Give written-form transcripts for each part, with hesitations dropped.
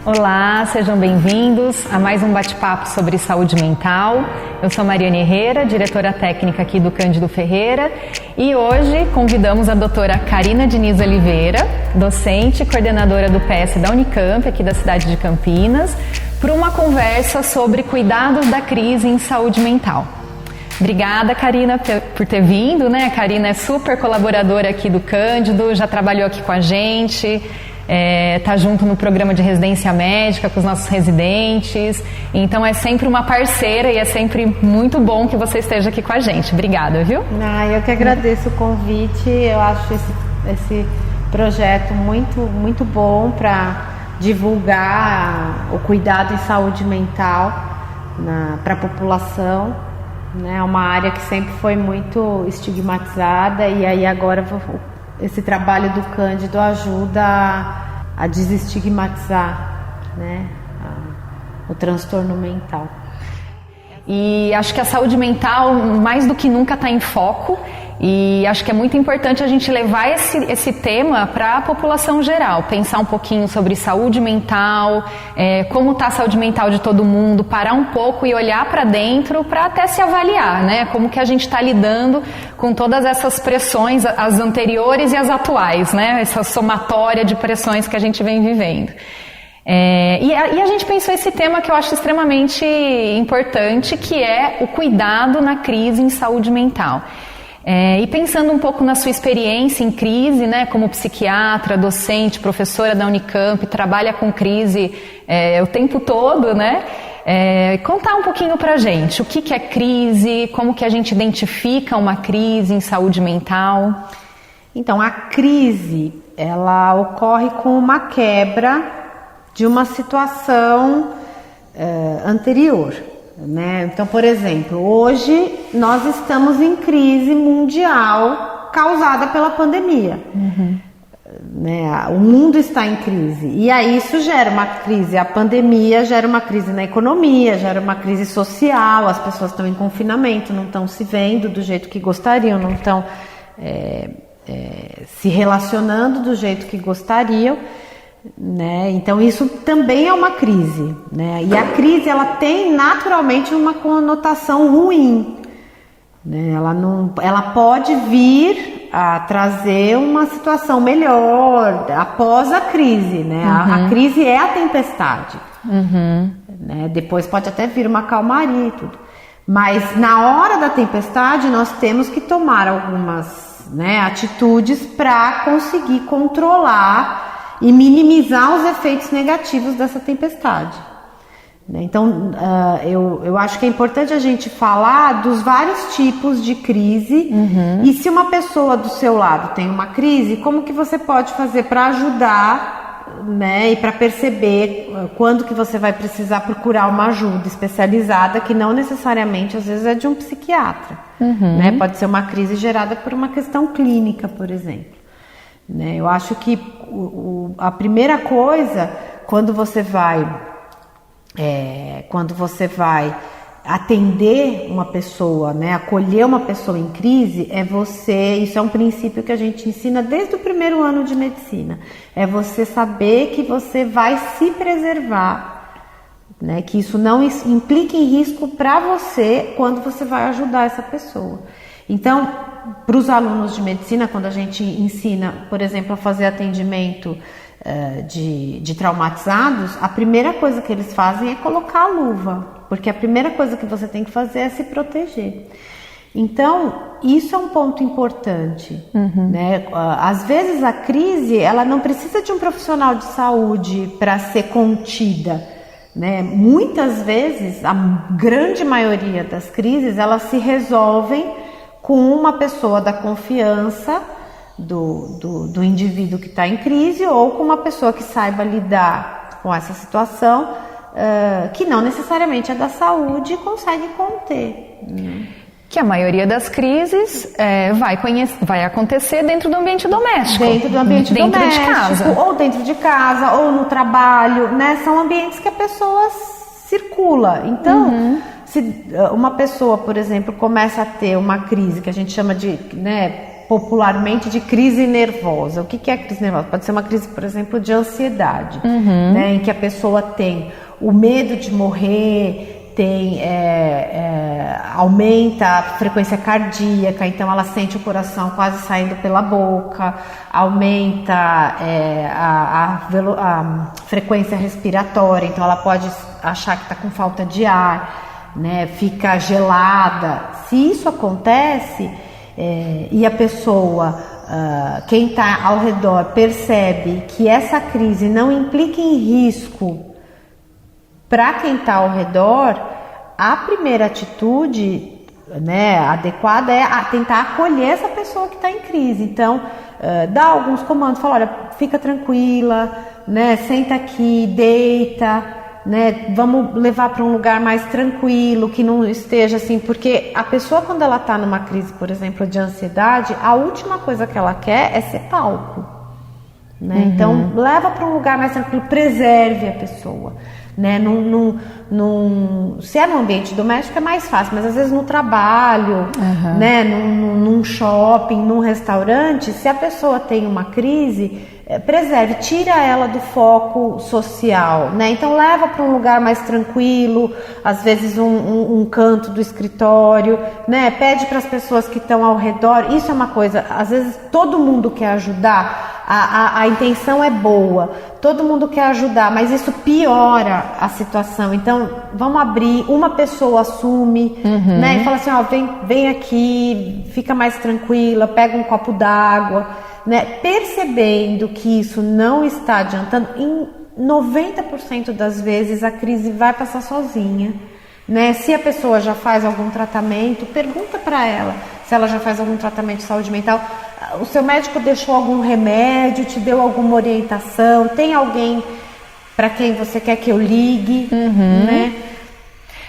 Olá, sejam bem-vindos a mais um bate-papo sobre saúde mental. Eu sou Mariane Herrera, diretora técnica aqui do Cândido Ferreira, e hoje convidamos a doutora Karina Diniz Oliveira, docente e coordenadora do PS da Unicamp, aqui da cidade de Campinas, para uma conversa sobre cuidados da crise em saúde mental. Obrigada, Karina, por ter vindo, né? A Karina é super colaboradora aqui do Cândido, já trabalhou aqui com a gente, tá junto no programa de residência médica com os nossos residentes, então é sempre uma parceira e é sempre muito bom que você esteja aqui com a gente. Obrigada, viu? Eu que agradeço o convite, eu acho esse projeto muito bom para divulgar o cuidado em saúde mental para a população. É uma área que sempre foi muito estigmatizada e aí agora esse trabalho do Cândido ajuda a desestigmatizar, né, o transtorno mental. E acho que a saúde mental, mais do que nunca, está em foco. E acho que é muito importante a gente levar esse tema para a população geral, pensar um pouquinho sobre saúde mental, como está a saúde mental de todo mundo, parar um pouco e olhar para dentro para até se avaliar, né? Como que a gente está lidando com todas essas pressões, as anteriores e as atuais, né? Essa somatória de pressões que a gente vem vivendo. E a gente pensou esse tema que eu acho extremamente importante, que é o cuidado na crise em saúde mental. E pensando um pouco na sua experiência em crise, né, como psiquiatra, docente, professora da Unicamp, trabalha com crise o tempo todo, né? Contar um pouquinho pra gente o que é crise, como que a gente identifica uma crise em saúde mental. Então, a crise, ela ocorre com uma quebra de uma situação anterior. Então, por exemplo, hoje nós estamos em crise mundial causada pela pandemia. O mundo está em crise e aí isso gera uma crise, a pandemia gera uma crise na economia, gera uma crise social, as pessoas estão em confinamento, não estão se vendo do jeito que gostariam, não estão se relacionando do jeito que gostariam. Então isso também é uma crise, e a crise ela tem naturalmente uma conotação ruim, ela pode vir a trazer uma situação melhor após a crise, a crise é a tempestade, depois pode até vir uma calmaria e tudo, mas na hora da tempestade nós temos que tomar algumas atitudes para conseguir controlar e minimizar os efeitos negativos dessa tempestade. Então, eu acho que é importante a gente falar dos vários tipos de crise e se uma pessoa do seu lado tem uma crise, como que você pode fazer para ajudar, e para perceber quando que você vai precisar procurar uma ajuda especializada, que não necessariamente, às vezes, é de um psiquiatra. Pode ser uma crise gerada por uma questão clínica, por exemplo. Eu acho que a primeira coisa, quando você vai atender uma pessoa, acolher uma pessoa em crise, isso é um princípio que a gente ensina desde o primeiro ano de medicina, é você saber que você vai se preservar, que isso não implique em risco para você quando você vai ajudar essa pessoa. Então, para os alunos de medicina, quando a gente ensina, por exemplo, a fazer atendimento de traumatizados, a primeira coisa que eles fazem é colocar a luva, porque a primeira coisa que você tem que fazer é se proteger. Então, isso é um ponto importante. Às vezes a crise, ela não precisa de um profissional de saúde para ser contida. Muitas vezes, a grande maioria das crises, elas se resolvem com uma pessoa da confiança do indivíduo que está em crise ou com uma pessoa que saiba lidar com essa situação, que não necessariamente é da saúde e consegue conter. Que a maioria das crises vai acontecer dentro do ambiente doméstico. Dentro do ambiente doméstico, de casa. Ou dentro de casa, ou no trabalho, São ambientes que a pessoa circula. Então, se uma pessoa, por exemplo, começa a ter uma crise que a gente chama de popularmente de crise nervosa. O que é crise nervosa? Pode ser uma crise, por exemplo, de ansiedade, né, em que a pessoa tem o medo de morrer, aumenta a frequência cardíaca, então ela sente o coração quase saindo pela boca, aumenta a frequência respiratória, então ela pode achar que está com falta de ar, né, fica gelada. Se isso acontece e a pessoa, quem está ao redor, percebe que essa crise não implica em risco para quem está ao redor, a primeira atitude, né, adequada é tentar acolher essa pessoa que está em crise. Então, dá alguns comandos, fala, olha, fica tranquila, né, senta aqui, deita, né, vamos levar para um lugar mais tranquilo, que não esteja assim, porque a pessoa, quando ela está numa crise, por exemplo, de ansiedade, a última coisa que ela quer é ser palco, né? Então, leva para um lugar mais tranquilo, preserve a pessoa. Né, se é no ambiente doméstico é mais fácil, mas às vezes no trabalho, né, num shopping, num restaurante, se a pessoa tem uma crise, preserve, tira ela do foco social, né? Então leva para um lugar mais tranquilo, às vezes um canto do escritório, né? Pede para as pessoas que estão ao redor. Isso é uma coisa, às vezes todo mundo quer ajudar, a intenção é boa, todo mundo quer ajudar, mas isso piora a situação. Então vamos abrir, uma pessoa assume, né? E fala assim, ó, vem aqui, fica mais tranquila, pega um copo d'água, né? Percebendo que isso não está adiantando, em 90% das vezes a crise vai passar sozinha, né? Se a pessoa já faz algum tratamento, pergunta para ela se ela já faz algum tratamento de saúde mental. O seu médico deixou algum remédio, te deu alguma orientação, tem alguém para quem você quer que eu ligue, né?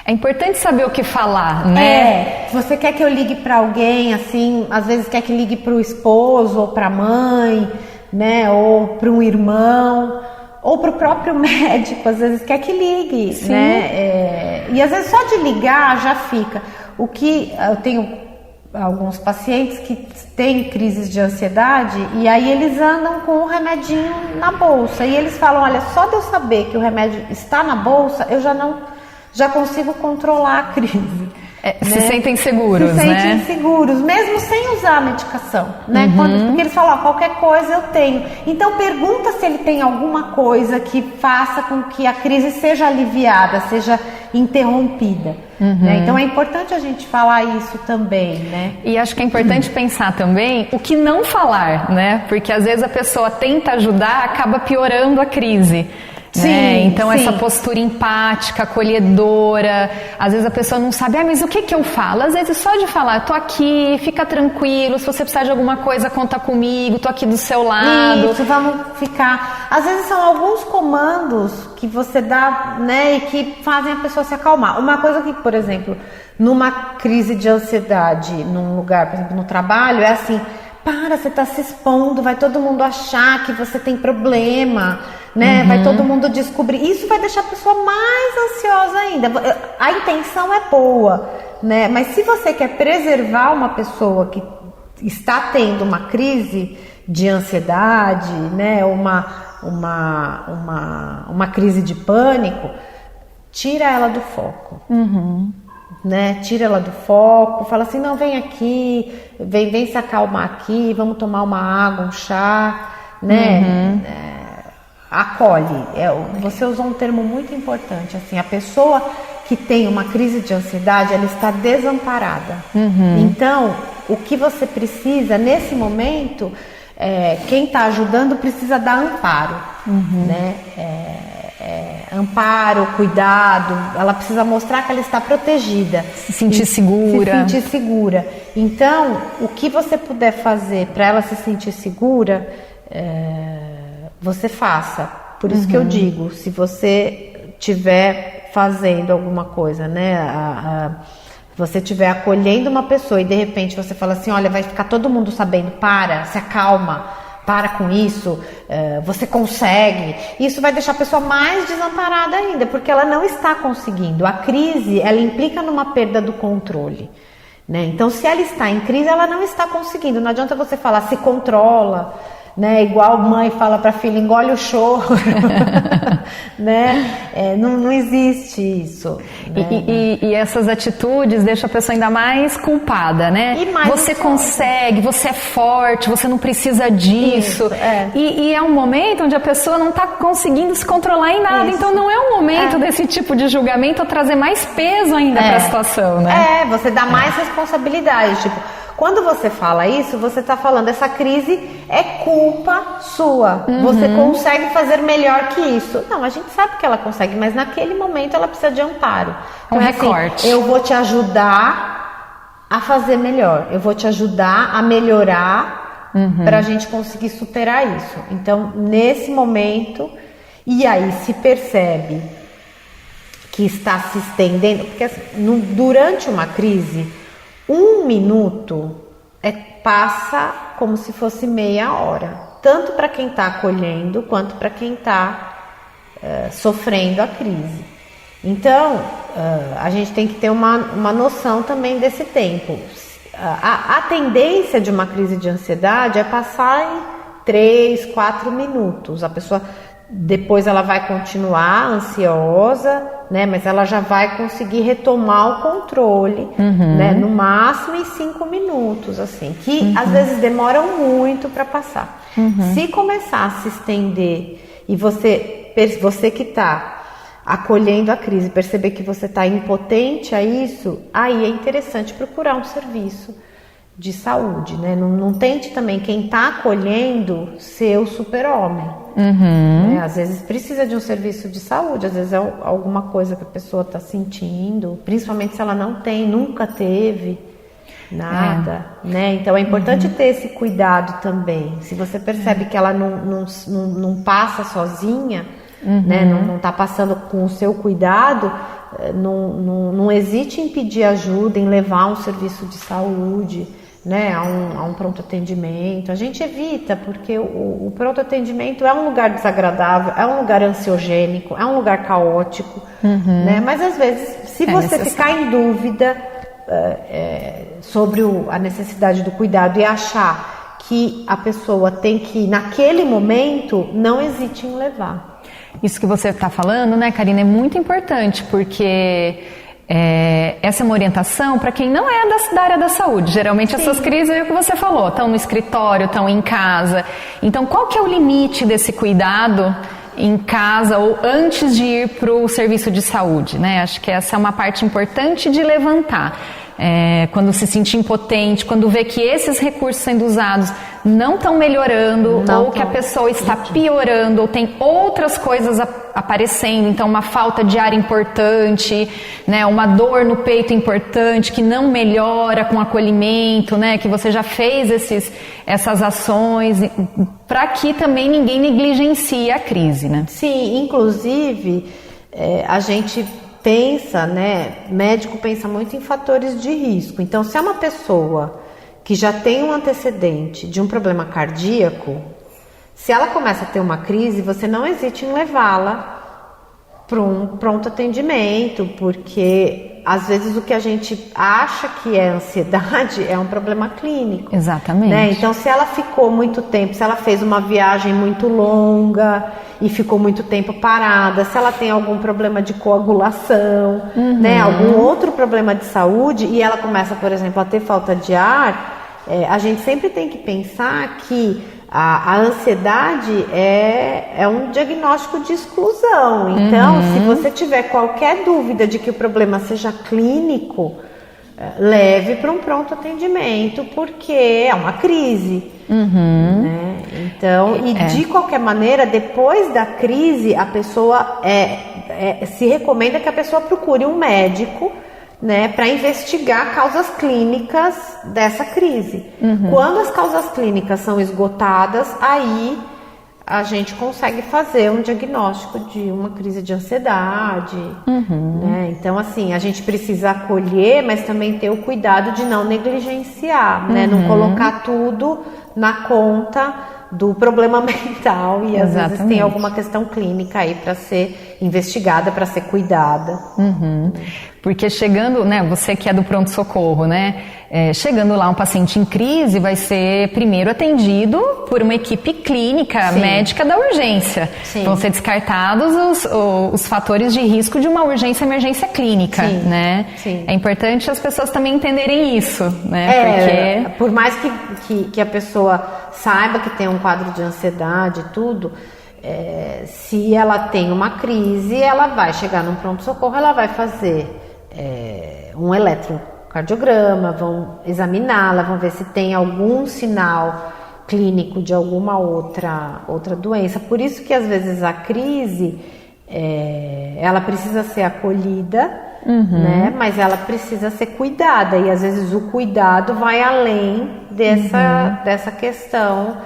É importante saber o que falar, né? Se você quer que eu ligue para alguém, assim, às vezes quer que ligue para o esposo ou para a mãe, né? Ou para um irmão, ou para o próprio médico, às vezes quer que ligue, Sim. né? E às vezes só de ligar já fica. O que eu tenho alguns pacientes que têm crises de ansiedade e aí eles andam com o remedinho na bolsa e eles falam, olha, só de eu saber que o remédio está na bolsa, eu já consigo controlar a crise. Se sentem seguros, né? Se sentem seguros, mesmo sem usar a medicação, né? Porque eles falam, ó, qualquer coisa eu tenho. Então pergunta se ele tem alguma coisa que faça com que a crise seja aliviada, seja interrompida. Né? Então é importante a gente falar isso também, né? E acho que é importante pensar também o que não falar, né? Porque às vezes a pessoa tenta ajudar, acaba piorando a crise. Sim, né? Então sim. Essa postura empática, acolhedora, às vezes a pessoa não sabe, mas o que eu falo? Às vezes só de falar, eu tô aqui, fica tranquilo, se você precisar de alguma coisa, conta comigo, tô aqui do seu lado. Isso, vamos ficar. Às vezes são alguns comandos que você dá, né, e que fazem a pessoa se acalmar. Uma coisa que, por exemplo, numa crise de ansiedade, num lugar, por exemplo, no trabalho, é assim, você tá se expondo, vai todo mundo achar que você tem problema, né? Vai todo mundo descobrir. Isso vai deixar a pessoa mais ansiosa ainda. A intenção é boa, né? Mas se você quer preservar uma pessoa que está tendo uma crise de ansiedade, né? Uma crise de pânico, tira ela do foco. Né? Tira ela do foco, fala assim, não, vem aqui, vem se acalmar aqui, vamos tomar uma água, um chá, né? Acolhe. Você usou um termo muito importante, assim, a pessoa que tem uma crise de ansiedade, ela está desamparada. Então, o que você precisa nesse momento, quem está ajudando precisa dar amparo, né? Amparo, cuidado, ela precisa mostrar que ela está protegida. Se sentir segura. Se sentir segura. Então, o que você puder fazer para ela se sentir segura, você faça. Por isso que eu digo, se você estiver fazendo alguma coisa, né? Você estiver acolhendo uma pessoa e de repente você fala assim, olha, vai ficar todo mundo sabendo, se acalma. Para com isso, você consegue. Isso vai deixar a pessoa mais desamparada ainda, porque ela não está conseguindo. A crise, ela implica numa perda do controle, né? Então, se ela está em crise, ela não está conseguindo. Não adianta você falar, se controla, né? Igual mãe fala para filha, engole o choro, né? Não existe isso. Né? E essas atitudes deixam a pessoa ainda mais culpada, né? Você consegue, você é forte, você não precisa disso. Isso, E é um momento onde a pessoa não está conseguindo se controlar em nada. Isso. Então não é um momento desse tipo de julgamento a trazer mais peso ainda para a situação, né? Você dá mais responsabilidade, tipo... Quando você fala isso, você está falando, essa crise é culpa sua. Você consegue fazer melhor que isso. Não, a gente sabe que ela consegue, mas naquele momento ela precisa de amparo. Então, recorte. Eu vou te ajudar a fazer melhor. Eu vou te ajudar a melhorar para a gente conseguir superar isso. Então, nesse momento, e aí se percebe que está se estendendo, porque durante uma crise... 1 minuto passa como se fosse meia hora, tanto para quem está acolhendo quanto para quem está sofrendo a crise. Então, a gente tem que ter uma noção também desse tempo. A tendência de uma crise de ansiedade é passar em 3, 4 minutos. A pessoa depois ela vai continuar ansiosa, né? Mas ela já vai conseguir retomar o controle, né? No máximo em 5 minutos, assim, que às vezes demoram muito para passar. Se começar a se estender e você que está acolhendo a crise, perceber que você está impotente a isso, aí é interessante procurar um serviço de saúde, né? Não tente também quem está acolhendo ser o super-homem. Né? Às vezes precisa de um serviço de saúde, às vezes é alguma coisa que a pessoa está sentindo, principalmente se ela nunca teve nada, né? Então é importante ter esse cuidado também. Se você percebe que ela não passa sozinha, né? Não está passando com o seu cuidado, não hesite em pedir ajuda, em levar um serviço de saúde, né, a um pronto atendimento. A gente evita, porque o pronto atendimento é um lugar desagradável, é um lugar ansiogênico, é um lugar caótico, né? Mas às vezes, se você ficar em dúvida sobre a necessidade do cuidado e achar que a pessoa tem que ir naquele momento, não hesite em levar. Isso que você está falando, né, Karina, é muito importante, porque essa é uma orientação para quem não é da área da saúde. Geralmente essas crises é o que você falou, estão no escritório, estão em casa. Então qual que é o limite desse cuidado em casa ou antes de ir para o serviço de saúde, né? Acho que essa é uma parte importante de levantar. Quando se sentir impotente, quando vê que esses recursos sendo usados não estão melhorando, ou que a pessoa está piorando, ou tem outras coisas aparecendo, então uma falta de ar importante, né, uma dor no peito importante que não melhora com acolhimento, né, que você já fez essas ações, para que também ninguém negligencie a crise, né? Sim, inclusive a gente pensa, né, médico pensa muito em fatores de risco. Então, se é uma pessoa que já tem um antecedente de um problema cardíaco, se ela começa a ter uma crise, você não hesite em levá-la para um pronto atendimento, porque às vezes o que a gente acha que é ansiedade é um problema clínico. Exatamente. Né? Então, se ela ficou muito tempo, se ela fez uma viagem muito longa e ficou muito tempo parada, se ela tem algum problema de coagulação, né, algum outro problema de saúde, e ela começa, por exemplo, a ter falta de ar, a gente sempre tem que pensar que a ansiedade é um diagnóstico de exclusão. Então, se você tiver qualquer dúvida de que o problema seja clínico, leve para um pronto atendimento, porque é uma crise. Né? Então, de qualquer maneira, depois da crise, a pessoa se recomenda que a pessoa procure um médico, né, para investigar causas clínicas dessa crise. Quando as causas clínicas são esgotadas, aí a gente consegue fazer um diagnóstico de uma crise de ansiedade. Né? Então, assim, a gente precisa acolher, mas também ter o cuidado de não negligenciar, né? Não colocar tudo na conta do problema mental e às vezes tem alguma questão clínica aí para ser investigada, para ser cuidada. Porque chegando, né, você que é do pronto-socorro, né, chegando lá um paciente em crise vai ser primeiro atendido por uma equipe clínica, médica da urgência. Vão ser descartados os fatores de risco de uma urgência emergência clínica, né? É importante as pessoas também entenderem isso, né? Porque por mais que a pessoa saiba que tem um quadro de ansiedade e tudo, se ela tem uma crise, ela vai chegar num pronto-socorro, ela vai fazer um eletrocardiograma, vão examiná-la, vão ver se tem algum sinal clínico de alguma outra doença. Por isso que às vezes a crise, ela precisa ser acolhida, né? Mas ela precisa ser cuidada, e às vezes o cuidado vai além dessa questão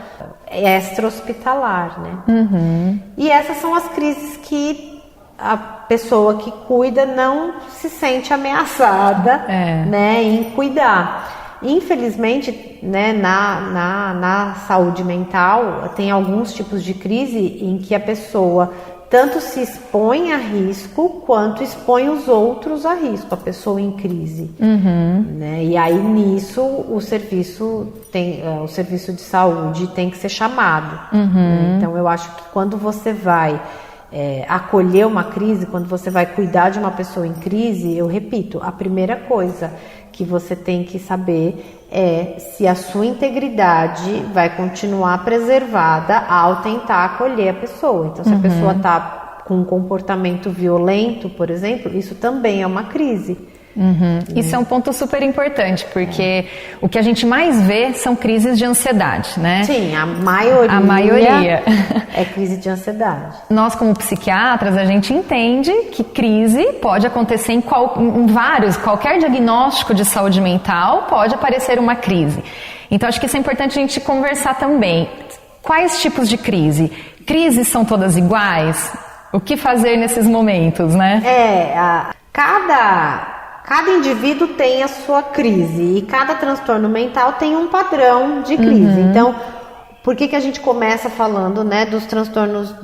extra-hospitalar, né? E essas são as crises que a pessoa que cuida não se sente ameaçada, né, em cuidar. Infelizmente, né, na saúde mental, tem alguns tipos de crise em que a pessoa tanto se expõe a risco, quanto expõe os outros a risco, a pessoa em crise. Né? E aí nisso o serviço de saúde tem que ser chamado. Né? Então eu acho que quando você vai acolher uma crise, quando você vai cuidar de uma pessoa em crise, eu repito, a primeira coisa que você tem que saber é se a sua integridade vai continuar preservada ao tentar acolher a pessoa. Então, se a pessoa está com um comportamento violento, por exemplo, isso também é uma crise. Isso é um ponto super importante, porque o que a gente mais vê são crises de ansiedade, né? Sim, a maioria é crise de ansiedade. Nós, como psiquiatras, a gente entende que crise pode acontecer em qualquer diagnóstico de saúde mental pode aparecer uma crise. Então, acho que isso é importante a gente conversar também. Quais tipos de crise? Crises são todas iguais? O que fazer nesses momentos, né? Cada indivíduo tem a sua crise e cada transtorno mental tem um padrão de crise. Então, por que a gente começa falando, né, dos transtornos,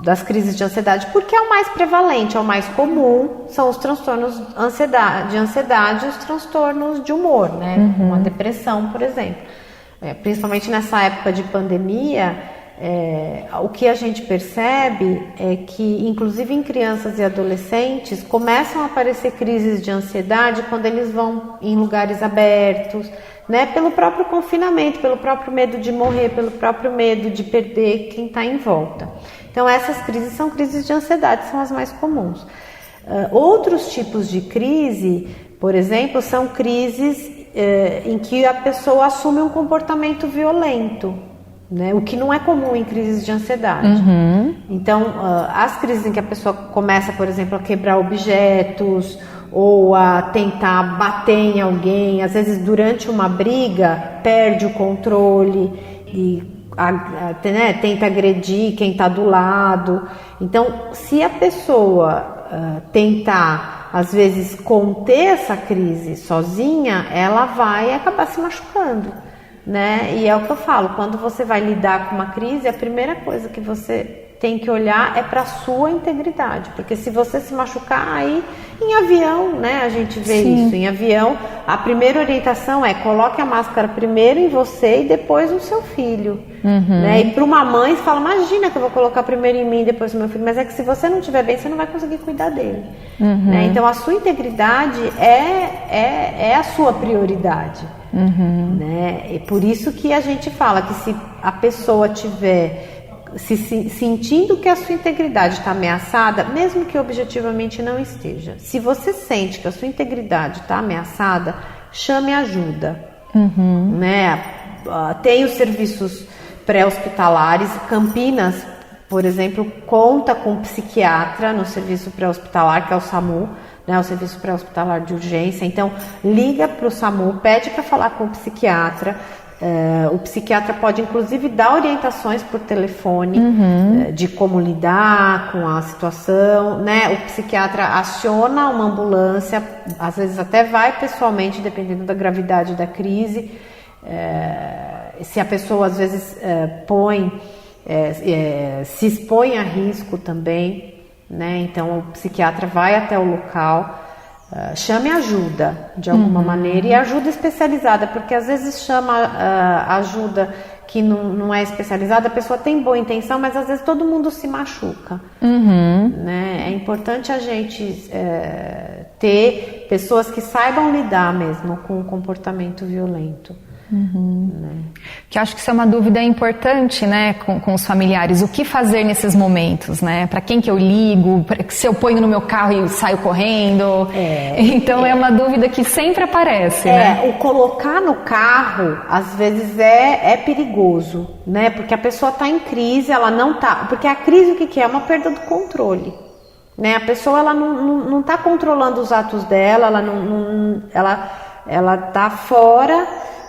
das crises de ansiedade? Porque é o mais prevalente, é o mais comum, são os transtornos de ansiedade e os transtornos de humor, né? Uma depressão, por exemplo. Principalmente nessa época de pandemia, o que a gente percebe é que, inclusive em crianças e adolescentes, começam a aparecer crises de ansiedade quando eles vão em lugares abertos, né, pelo próprio confinamento, pelo próprio medo de morrer, pelo próprio medo de perder quem está em volta. Então essas crises são crises de ansiedade, são as mais comuns. Outros tipos de crise, por exemplo, são crises em que a pessoa assume um comportamento violento, né? O que não é comum em crises de ansiedade. Então, as crises em que a pessoa começa, por exemplo, a quebrar objetos ou a tentar bater em alguém, às vezes durante uma briga perde o controle e tenta agredir quem está do lado. Então, se a pessoa tentar, às vezes, conter essa crise sozinha, ela vai acabar se machucando, né? E é o que eu falo, quando você vai lidar com uma crise, a primeira coisa que você tem que olhar é para a sua integridade, porque se você se machucar, aí em avião, né, a gente vê isso, em avião, a primeira orientação é coloque a máscara primeiro em você e depois no seu filho, né? E para uma mãe, você fala, imagina que eu vou colocar primeiro em mim e depois no meu filho, mas é que se você não estiver bem, você não vai conseguir cuidar dele, né? Então a sua integridade é a sua prioridade, né? E por isso que a gente fala que se a pessoa tiver sentindo que a sua integridade está ameaçada, mesmo que objetivamente não esteja, se você sente que a sua integridade está ameaçada, chame ajuda, né? Tem os serviços pré-hospitalares. Campinas, por exemplo, conta com psiquiatra no serviço pré-hospitalar, que é o SAMU, né, o serviço pré-hospitalar de urgência. Então liga para o SAMU, pede para falar com o psiquiatra. O psiquiatra pode inclusive dar orientações por telefone de como lidar com a situação, né? O psiquiatra aciona uma ambulância, às vezes até vai pessoalmente, dependendo da gravidade da crise. se a pessoa às vezes se expõe a risco também, né? Então o psiquiatra vai até o local, chame ajuda de alguma maneira, e ajuda especializada, porque às vezes chama ajuda que não é especializada, a pessoa tem boa intenção, mas às vezes todo mundo se machuca, né? É importante a gente ter pessoas que saibam lidar mesmo com o comportamento violento. Né? Que acho que isso é uma dúvida importante, né, com os familiares. O que fazer nesses momentos, né? Para quem que eu ligo? Se eu ponho no meu carro e saio correndo? Então é uma dúvida que sempre aparece, né? O colocar no carro, às vezes é perigoso, né? Porque a pessoa está em crise, ela não tá. Porque a crise, o que é? É uma perda do controle, né? A pessoa, ela não está controlando os atos dela, ela está fora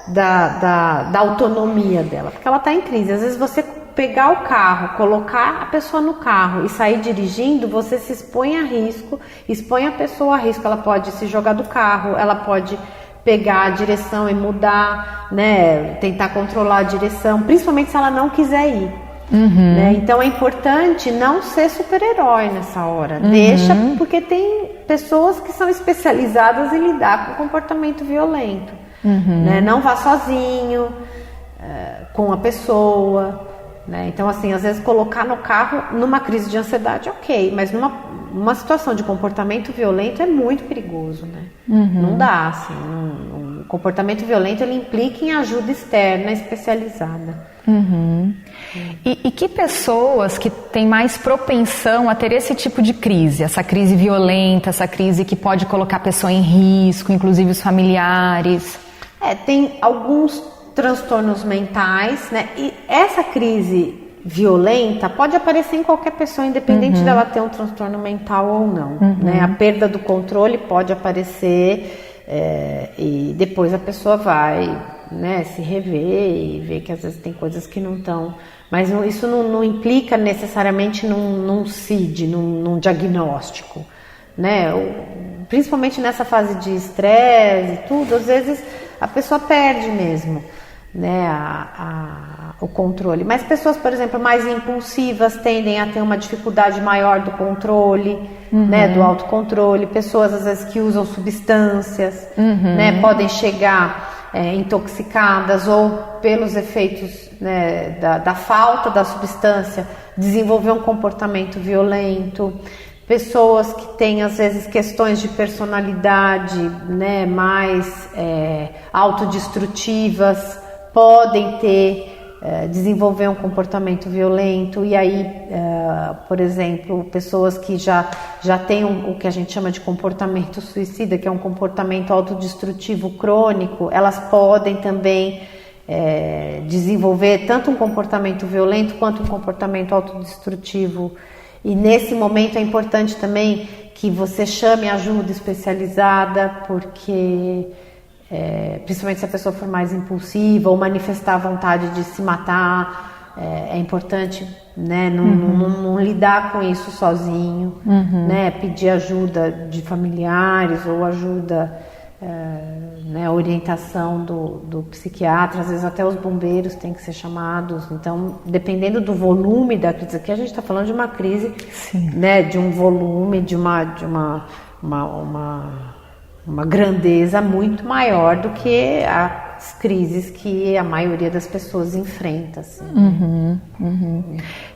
da autonomia dela, porque ela está em crise. Às vezes você pegar o carro, colocar a pessoa no carro e sair dirigindo, você se expõe a risco, expõe a pessoa a risco. Ela pode se jogar do carro, ela pode pegar a direção e mudar, né, tentar controlar a direção, principalmente se ela não quiser ir. Né? Então é importante não ser super-herói nessa hora. Deixa, porque tem pessoas que são especializadas em lidar com comportamento violento. Né? Não vá sozinho com a pessoa, né? Então assim, às vezes colocar no carro numa crise de ansiedade, ok, mas numa situação de comportamento violento é muito perigoso, né? Não dá, assim, o comportamento violento, ele implica em ajuda externa especializada. E que pessoas que têm mais propensão a ter esse tipo de crise, essa crise violenta, essa crise que pode colocar a pessoa em risco, inclusive os familiares? Tem alguns transtornos mentais, né? E essa crise violenta pode aparecer em qualquer pessoa, independente dela ter um transtorno mental ou não, né? A perda do controle pode aparecer e depois a pessoa vai, né, se rever e ver que às vezes tem coisas que não estão, mas isso não implica necessariamente num CID, num diagnóstico, né? Principalmente nessa fase de estresse e tudo, às vezes a pessoa perde mesmo, né, o controle. Mas pessoas, por exemplo, mais impulsivas tendem a ter uma dificuldade maior do controle, né, do autocontrole. Pessoas às vezes que usam substâncias, né, podem chegar intoxicadas ou pelos efeitos, né, da falta da substância desenvolver um comportamento violento. Pessoas que têm às vezes questões de personalidade, né, mais autodestrutivas podem desenvolver um comportamento violento. E aí, por exemplo, pessoas que já têm o que a gente chama de comportamento suicida, que é um comportamento autodestrutivo crônico, elas podem também desenvolver tanto um comportamento violento quanto um comportamento autodestrutivo. E nesse momento é importante também que você chame ajuda especializada, porque principalmente se a pessoa for mais impulsiva ou manifestar a vontade de se matar, é importante, né, não lidar com isso sozinho, né, pedir ajuda de familiares ou ajuda, né, orientação do psiquiatra. Às vezes até os bombeiros têm que ser chamados. Então, dependendo do volume da crise, aqui a gente está falando de uma crise, né, de um volume, de uma grandeza muito maior do que as crises que a maioria das pessoas enfrenta, assim.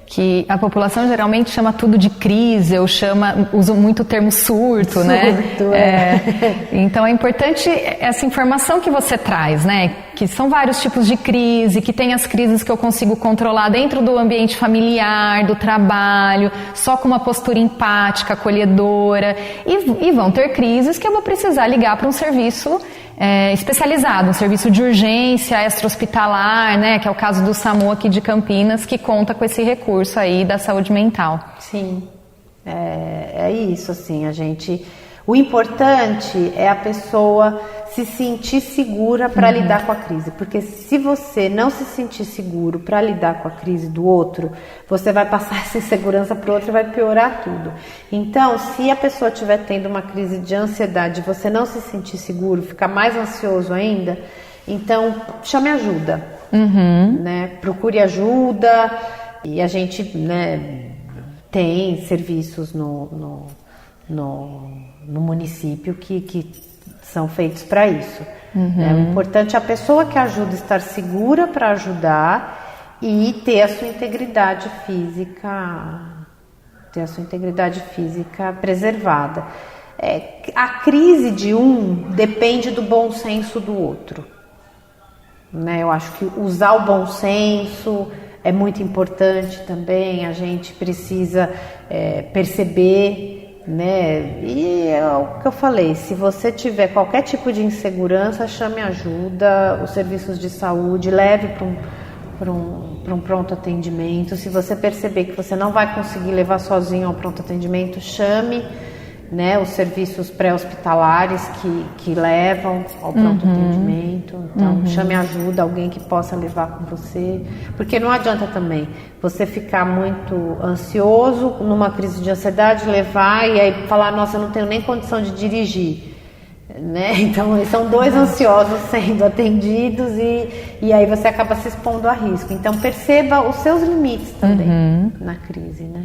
Que a população geralmente chama tudo de crise, usa muito o termo surto, né? Então é importante essa informação que você traz, né? Que são vários tipos de crise, que tem as crises que eu consigo controlar dentro do ambiente familiar, do trabalho, só com uma postura empática, acolhedora, e vão ter crises que eu vou precisar ligar para um serviço especializado, um serviço de urgência extra-hospitalar, né, que é o caso do SAMU aqui de Campinas, que conta com esse recurso aí da saúde mental. Sim, é isso, assim, o importante é a pessoa se sentir segura para lidar com a crise, porque se você não se sentir seguro para lidar com a crise do outro, você vai passar essa insegurança para o outro e vai piorar tudo. Então, se a pessoa estiver tendo uma crise de ansiedade e você não se sentir seguro, ficar mais ansioso ainda, Então, chame ajuda, né? Procure ajuda, e a gente, né, tem serviços no município que são feitos para isso. O importante é a pessoa que ajuda estar segura para ajudar e ter a sua integridade física preservada. A crise de um depende do bom senso do outro, né? Eu acho que usar o bom senso é muito importante também. A gente precisa perceber, né? E é o que eu falei, se você tiver qualquer tipo de insegurança, chame ajuda, os serviços de saúde, leve para um pronto atendimento. Se você perceber que você não vai conseguir levar sozinho ao pronto atendimento, chame, né, os serviços pré-hospitalares que levam ao pronto atendimento. Então, chame ajuda, alguém que possa levar com você, porque não adianta também você ficar muito ansioso, numa crise de ansiedade, levar e aí falar, nossa, eu não tenho nem condição de dirigir, né? Então, são dois ansiosos sendo atendidos e aí você acaba se expondo a risco. Então, perceba os seus limites também na crise, né?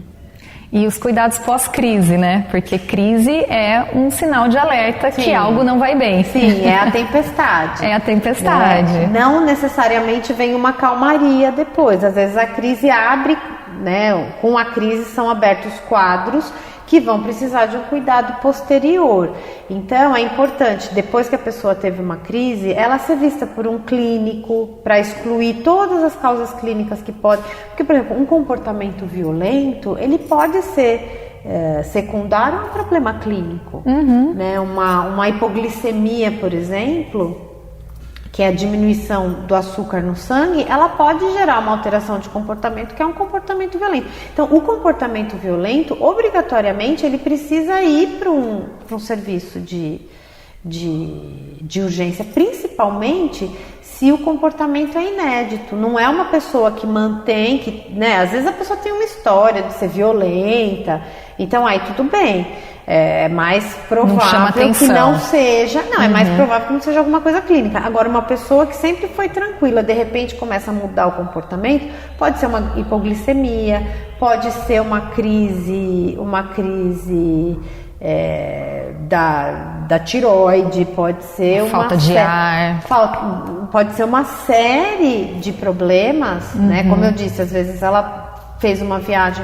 E os cuidados pós-crise, né? Porque crise é um sinal de alerta que algo não vai bem. Sim, é a tempestade. É a tempestade. Não necessariamente vem uma calmaria depois. Às vezes a crise abre, né? Com a crise são abertos quadros que vão precisar de um cuidado posterior. Então, é importante, depois que a pessoa teve uma crise, ela ser vista por um clínico para excluir todas as causas clínicas que podem... Porque, por exemplo, um comportamento violento, ele pode ser secundário a um problema clínico. Né? Uma hipoglicemia, por exemplo, que é a diminuição do açúcar no sangue, ela pode gerar uma alteração de comportamento, que é um comportamento violento. Então, o comportamento violento, obrigatoriamente, ele precisa ir para um serviço de urgência, principalmente se o comportamento é inédito. Não é uma pessoa que mantém, né? Às vezes a pessoa tem uma história de ser violenta, então aí tudo bem. É mais provável que não seja. Não, é mais provável que não seja alguma coisa clínica. Agora, uma pessoa que sempre foi tranquila, de repente começa a mudar o comportamento, pode ser uma hipoglicemia, pode ser uma crise da tireoide, pode ser falta de ar. Pode ser uma série de problemas, né? Como eu disse, às vezes ela fez uma viagem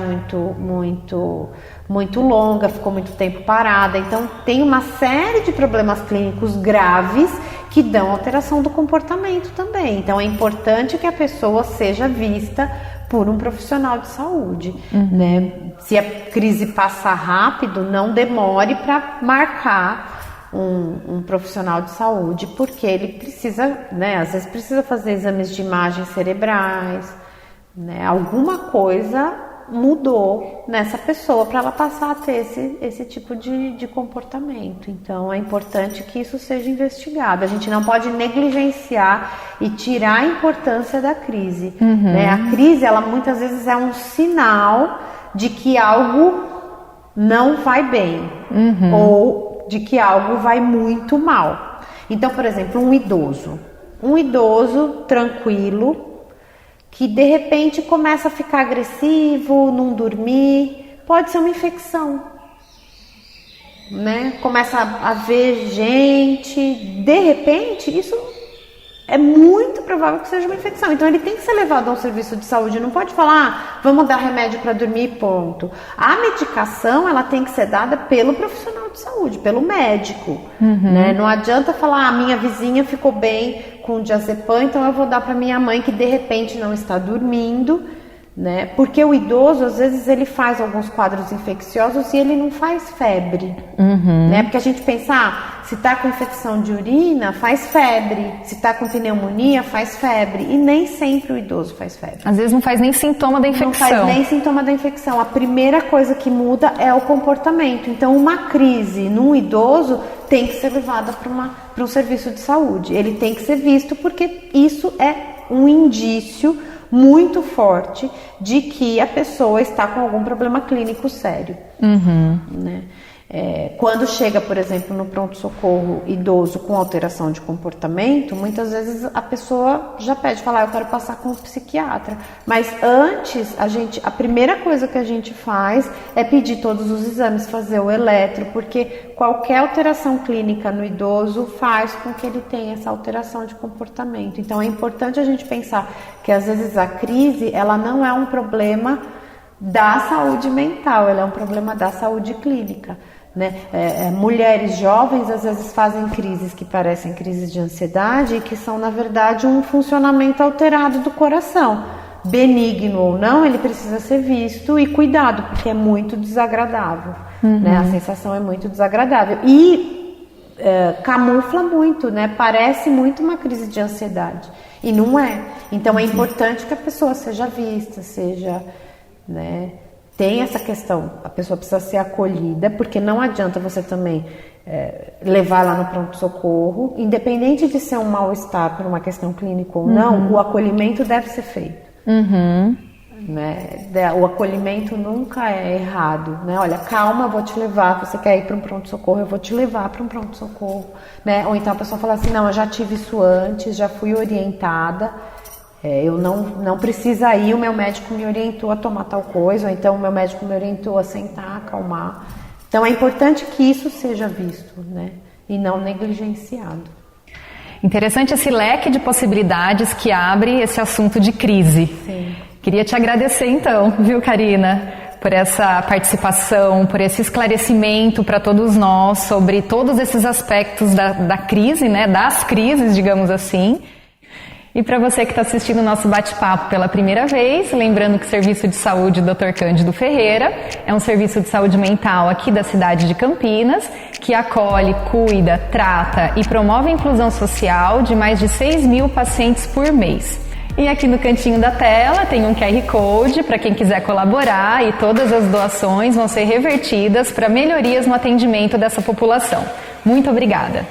muito longa, ficou muito tempo parada, então tem uma série de problemas clínicos graves que dão alteração do comportamento também. Então é importante que a pessoa seja vista por um profissional de saúde, né? Se a crise passar rápido, não demore para marcar um profissional de saúde, porque ele precisa, né? Às vezes precisa fazer exames de imagens cerebrais, né? Alguma coisa mudou nessa pessoa para ela passar a ter esse tipo de comportamento. Então é importante que isso seja investigado. A gente não pode negligenciar e tirar a importância da crise, né? A crise, ela muitas vezes é um sinal de que algo não vai bem, ou de que algo vai muito mal. Então, por exemplo, um idoso tranquilo, que de repente começa a ficar agressivo, não dormir, pode ser uma infecção, né? Começa a ver gente, de repente, isso é muito provável que seja uma infecção. Então ele tem que ser levado a um serviço de saúde, não pode falar, vamos dar remédio para dormir, ponto. A medicação, ela tem que ser dada pelo profissional de saúde, pelo médico, né? Não adianta falar, minha vizinha ficou bem com diazepam, então eu vou dar para minha mãe que de repente não está dormindo, né? Porque o idoso, às vezes, ele faz alguns quadros infecciosos e ele não faz febre, né? Porque a gente pensa, se está com infecção de urina, faz febre. Se está com pneumonia, faz febre. E nem sempre o idoso faz febre. Às vezes não faz nem sintoma da infecção. Não faz nem sintoma da infecção. A primeira coisa que muda é o comportamento. Então, uma crise num idoso tem que ser levada para um serviço de saúde. Ele tem que ser visto porque isso é um indício muito forte de que a pessoa está com algum problema clínico sério, né? Quando chega, por exemplo, no pronto-socorro idoso com alteração de comportamento, muitas vezes a pessoa já pede, fala, eu quero passar com o psiquiatra. Mas antes, a primeira coisa que a gente faz é pedir todos os exames, fazer o eletro, porque qualquer alteração clínica no idoso faz com que ele tenha essa alteração de comportamento. Então é importante a gente pensar que às vezes a crise, ela não é um problema da saúde mental, ela é um problema da saúde clínica. Né? Mulheres jovens às vezes fazem crises que parecem crises de ansiedade e que são na verdade um funcionamento alterado do coração, benigno ou não, ele precisa ser visto e cuidado, porque é muito desagradável, né? A sensação é muito desagradável e camufla muito, né? Parece muito uma crise de ansiedade e não é. Então é importante que a pessoa seja vista, seja, né? Tem essa questão, a pessoa precisa ser acolhida, porque não adianta você também levar lá no pronto-socorro, independente de ser um mal-estar por uma questão clínica ou não, o acolhimento deve ser feito. Né? O acolhimento nunca é errado, né? Olha, calma, eu vou te levar, você quer ir para um pronto-socorro, eu vou te levar para um pronto-socorro, né? Ou então a pessoa fala assim, não, eu já tive isso antes, já fui orientada, eu não precisa ir, o meu médico me orientou a tomar tal coisa, ou então o meu médico me orientou a sentar, acalmar. Então é importante que isso seja visto, né? E não negligenciado. Interessante esse leque de possibilidades que abre esse assunto de crise. Sim. Queria te agradecer então, viu, Karina, por essa participação, por esse esclarecimento para todos nós sobre todos esses aspectos da crise, né? Das crises, digamos assim. E para você que está assistindo o nosso bate-papo pela primeira vez, lembrando que o Serviço de Saúde Dr. Cândido Ferreira é um serviço de saúde mental aqui da cidade de Campinas, que acolhe, cuida, trata e promove a inclusão social de mais de 6 mil pacientes por mês. E aqui no cantinho da tela tem um QR Code para quem quiser colaborar e todas as doações vão ser revertidas para melhorias no atendimento dessa população. Muito obrigada!